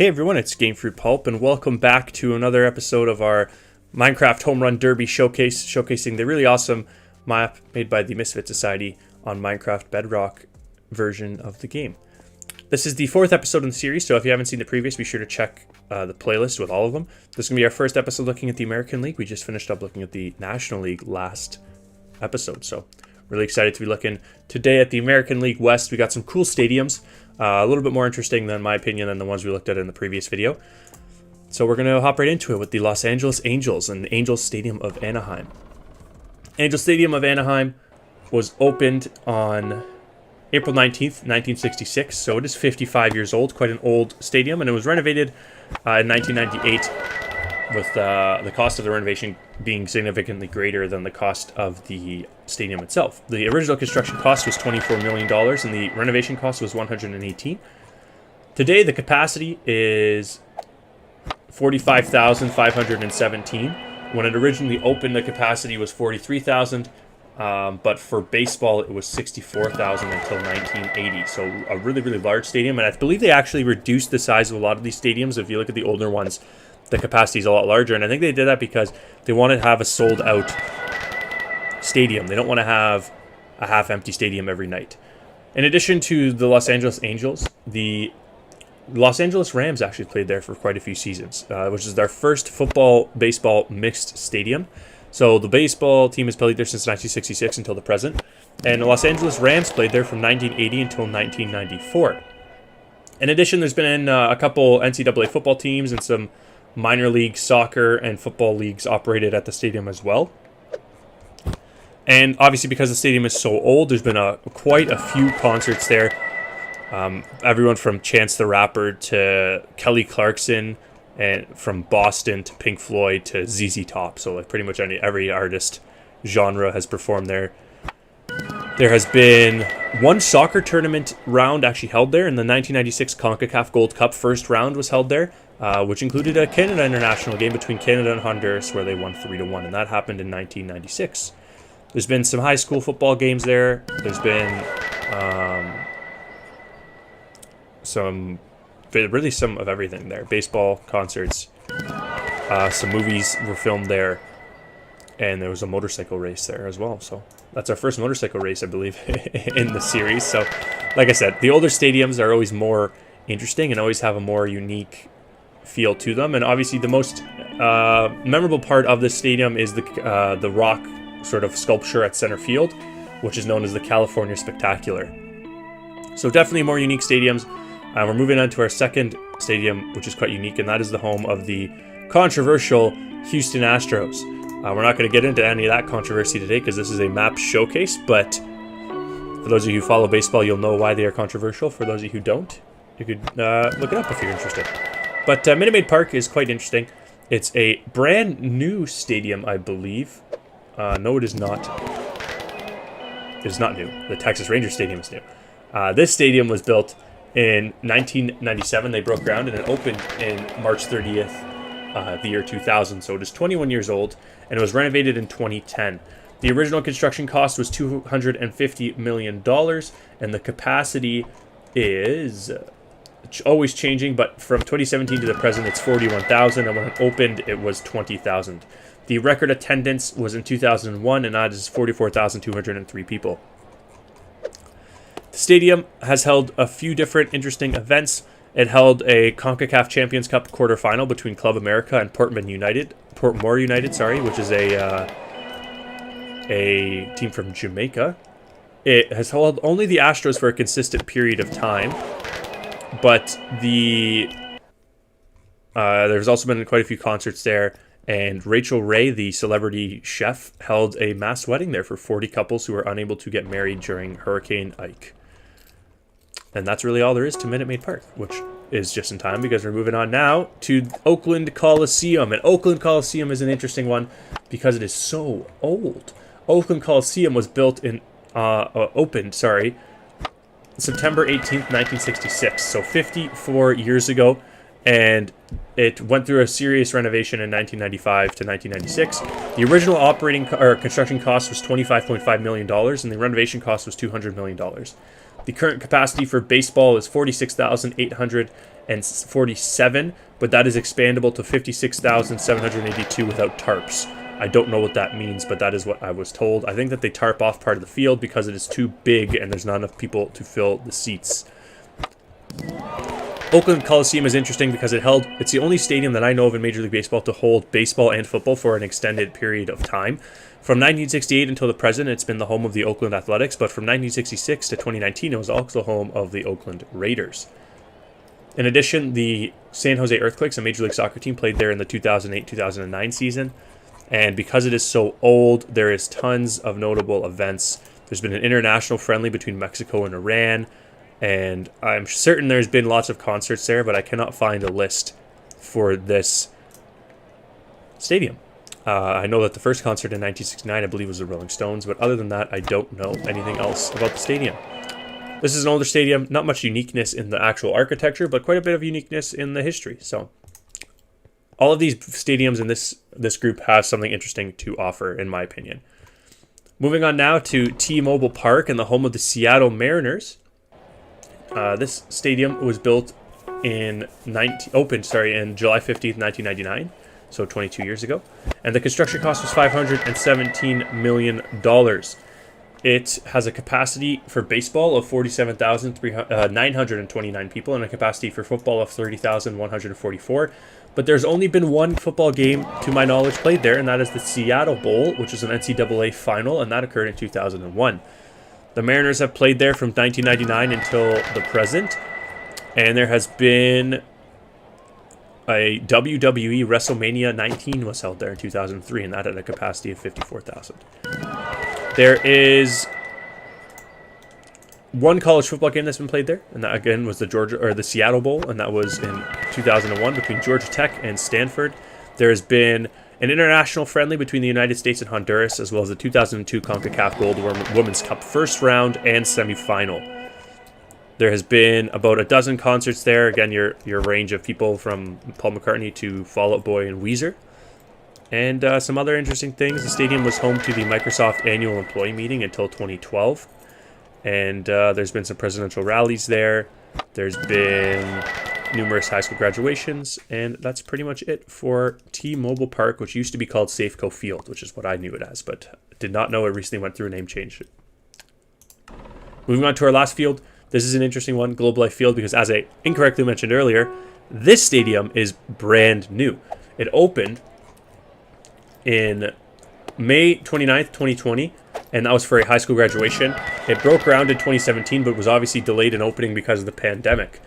Hey everyone, it's Gamefruitpulp, and welcome back to another episode of our Minecraft Home Run Derby showcase, showcasing the really awesome map made by the Misfit Society on Minecraft Bedrock version of the game. This is the fourth episode in the series, so if you haven't seen the previous, be sure to check the playlist with all of them. This is going to be our first episode looking at the American League. We just finished up looking at the National League last episode, so really excited to be looking today at the American League West. We got some cool stadiums. A little bit more interesting, than my opinion, than the ones we looked at in the previous video. So we're going to hop right into it with the Los Angeles Angels and the Angels Stadium of Anaheim. Angels Stadium of Anaheim was opened on April 19th, 1966, so it is 55 years old, quite an old stadium, and it was renovated in 1998 with the cost of the renovation being significantly greater than the cost of the stadium itself. The original construction cost was $24 million, and the renovation cost was $118 million. Today, the capacity is 45,517. When it originally opened, the capacity was 43,000, but for baseball, it was 64,000 until 1980. So a really, really large stadium, and I believe they actually reduced the size of a lot of these stadiums. If you look at the older ones, the capacity is a lot larger, and I think they did that because they wanted to have a sold-out stadium. They don't want to have a half-empty stadium every night. In addition to the Los Angeles Angels, the Los Angeles Rams actually played there for quite a few seasons, which is their first football-baseball mixed stadium. So the baseball team has played there since 1966 until the present, and the Los Angeles Rams played there from 1980 until 1994. In addition, there's been a couple NCAA football teams and some minor league soccer and football leagues operated at the stadium as well. And obviously, because the stadium is so old, there's been quite a few concerts there. Everyone from Chance the Rapper to Kelly Clarkson, and from Boston to Pink Floyd to ZZ Top. So like pretty much every artist genre has performed there. There has been one soccer tournament round actually held there. In the 1996 CONCACAF Gold Cup first round was held there, which included a Canada international game between Canada and Honduras where they won 3-1, and that happened in 1996. There's been some high school football games there. There's been some of everything there. Baseball, concerts, some movies were filmed there, and there was a motorcycle race there as well. So that's our first motorcycle race, I believe, in the series. So, like I said, the older stadiums are always more interesting and always have a more unique feel to them. And obviously, the most memorable part of this stadium is the rock sort of sculpture at center field, which is known as the California Spectacular. So definitely more unique stadiums. We're moving on to our second stadium, which is quite unique, and that is the home of the controversial Houston Astros. We're not going to get into any of that controversy today because this is a map showcase, but for those of you who follow baseball, you'll know why they are controversial. For those of you who don't, you could look it up if you're interested. But Minute Maid Park is quite interesting. It's a brand new stadium, I believe. No, it is not. It is not new. The Texas Rangers Stadium is new. This stadium was built in 1997. They broke ground, and it opened in March 30th, the year 2000. So it is 21 years old, and it was renovated in 2010. The original construction cost was $250 million, and the capacity is always changing, but from 2017 to the present, it's 41,000, and when it opened, it was 20,000. The record attendance was in 2001, and that is 44,203 people. The stadium has held a few different interesting events. It held a CONCACAF Champions Cup quarterfinal between Club America and Portmore United, which is a team from Jamaica. It has held only the Astros for a consistent period of time, but there's also been quite a few concerts there. And Rachel Ray, the celebrity chef, held a mass wedding there for 40 couples who were unable to get married during Hurricane Ike. And that's really all there is to Minute Maid Park, which is just in time because we're moving on now to Oakland Coliseum. And Oakland Coliseum is an interesting one because it is so old. Oakland Coliseum was opened September 18th, 1966, so 54 years ago. And it went through a serious renovation in 1995 to 1996. The original operating construction cost was $25.5 million, and the renovation cost was $200 million. The current capacity for baseball is 46,847, but that is expandable to 56,782 without tarps. I don't know what that means, but that is what I was told. I think that they tarp off part of the field because it is too big and there's not enough people to fill the seats. Oakland Coliseum is interesting because it's the only stadium that I know of in Major League Baseball to hold baseball and football for an extended period of time. From 1968 until the present, it's been the home of the Oakland Athletics, but from 1966 to 2019, it was also home of the Oakland Raiders. In addition, the San Jose Earthquakes, a Major League Soccer team, played there in the 2008-2009 season. And because it is so old, there is tons of notable events. There's been an international friendly between Mexico and Iran. And I'm certain there's been lots of concerts there, but I cannot find a list for this stadium. I know that the first concert in 1969, I believe, was the Rolling Stones, but other than that, I don't know anything else about the stadium. This is an older stadium, not much uniqueness in the actual architecture, but quite a bit of uniqueness in the history. So all of these stadiums in this group have something interesting to offer, in my opinion. Moving on now to T-Mobile Park and the home of the Seattle Mariners. This stadium was opened in July 15th, 1999, so 22 years ago. And the construction cost was $517 million. It has a capacity for baseball of 47,929 people and a capacity for football of 30,144. But there's only been one football game, to my knowledge, played there, and that is the Seattle Bowl, which is an NCAA final, and that occurred in 2001. The Mariners have played there from 1999 until the present, and there has been a WWE WrestleMania 19 was held there in 2003, and that had a capacity of 54,000. There is one college football game that's been played there, and that again was the Seattle Bowl, and that was in 2001 between Georgia Tech and Stanford. There has been an international friendly between the United States and Honduras, as well as the 2002 CONCACAF Gold Women's Cup first round and semifinal. There has been about a dozen concerts there. Again, your range of people from Paul McCartney to Fall Out Boy and Weezer. And some other interesting things. The stadium was home to the Microsoft annual employee meeting until 2012. And there's been some presidential rallies there. There's been numerous high school graduations, and that's pretty much it for T-Mobile Park, which used to be called Safeco Field, which is what I knew it as, but did not know it recently went through a name change. Moving on to our last field, this is an interesting one, Globe Life Field, because as I incorrectly mentioned earlier, this stadium is brand new. It opened in May 29th, 2020, and that was for a high school graduation. It broke ground in 2017, but was obviously delayed in opening because of the pandemic.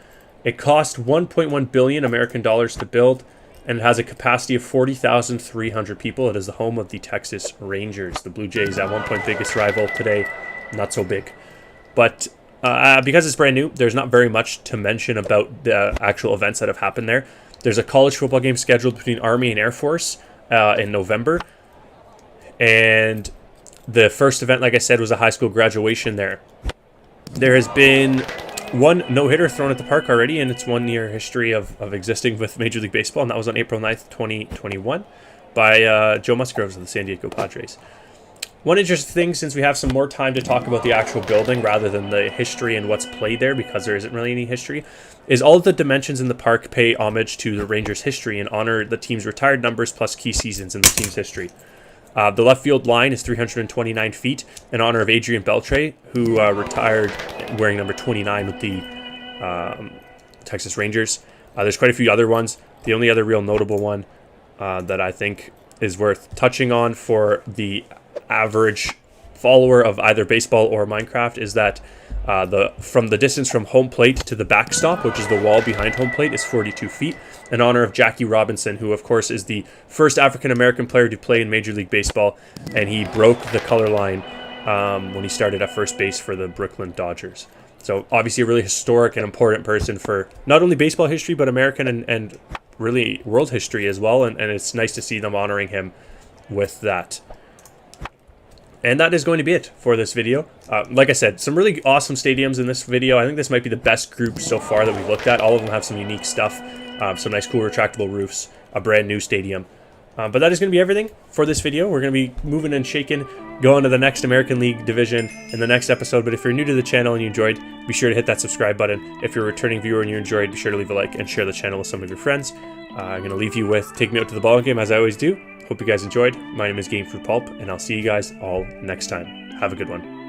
It cost 1.1 billion American dollars to build, and it has a capacity of 40,300 people. It is the home of the Texas Rangers, the Blue Jays, at one point biggest rival. Today, not so big. But because it's brand new, there's not very much to mention about the actual events that have happened there. There's a college football game scheduled between Army and Air Force in November. And the first event, like I said, was a high school graduation there. There has been one no-hitter thrown at the park already in its 1 year history of existing with Major League Baseball, and that was on April 9th, 2021 by Joe Musgroves of the San Diego Padres. One interesting thing, since we have some more time to talk about the actual building rather than the history and what's played there, because there isn't really any history, is all of the dimensions in the park pay homage to the Rangers' history and honor the team's retired numbers plus key seasons in the team's history. The left field line is 329 feet in honor of Adrian Beltre, who retired wearing number 29 with the Texas Rangers. There's quite a few other ones. The only other real notable one that I think is worth touching on for the average follower of either baseball or Minecraft is that from the distance from home plate to the backstop, which is the wall behind home plate, is 42 feet, in honor of Jackie Robinson, who of course is the first African-American player to play in Major League Baseball, and he broke the color line when he started at first base for the Brooklyn Dodgers. So obviously a really historic and important person for not only baseball history, but American and really world history as well, and it's nice to see them honoring him with that. And that is going to be it for this video. Like I said, some really awesome stadiums in this video. I think this might be the best group so far that we've looked at. All of them have some unique stuff, some nice cool retractable roofs, a brand new stadium. But that is going to be everything for this video. We're going to be moving and shaking, going to the next American League division in the next episode. But if you're new to the channel and you enjoyed, be sure to hit that subscribe button. If you're a returning viewer and you enjoyed, be sure to leave a like and share the channel with some of your friends. I'm going to leave you with Take Me Out to the Ball Game, as I always do. Hope you guys enjoyed. My name is Gamefruitpulp, and I'll see you guys all next time. Have a good one.